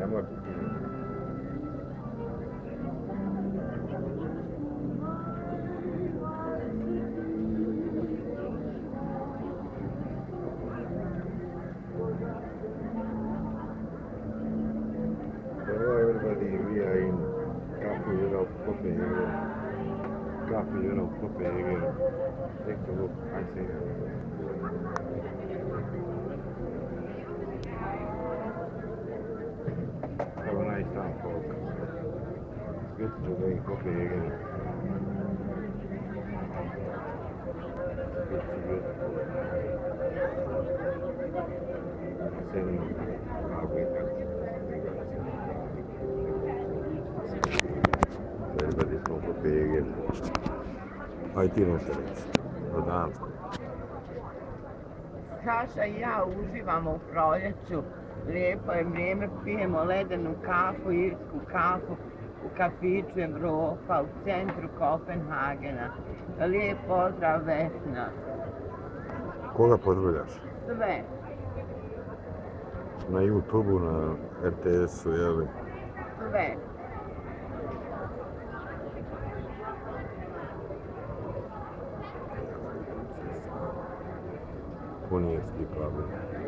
Nemoj ti. Hello everybody, we are in Cafe Europe Copenhagen. Cafe Europe Copenhagen. Take a look, I say have a nice time folks. Beautiful day in Copenhagen. It's beautiful. Sending everybody from Copenhagen. Aj ti nošteric, na Dansku. Saša i ja uživamo u proljeću. Lijepo je vrijeme, pijemo ledenu kafu, irsku kafu u kafiću Evropa u centru Kopenhagena. Lijep pozdrav Vesna. Koga pozdravljaš? Sve. Na YouTube-u, na RTS-u, jeli? Sve. Kunijevski kabel.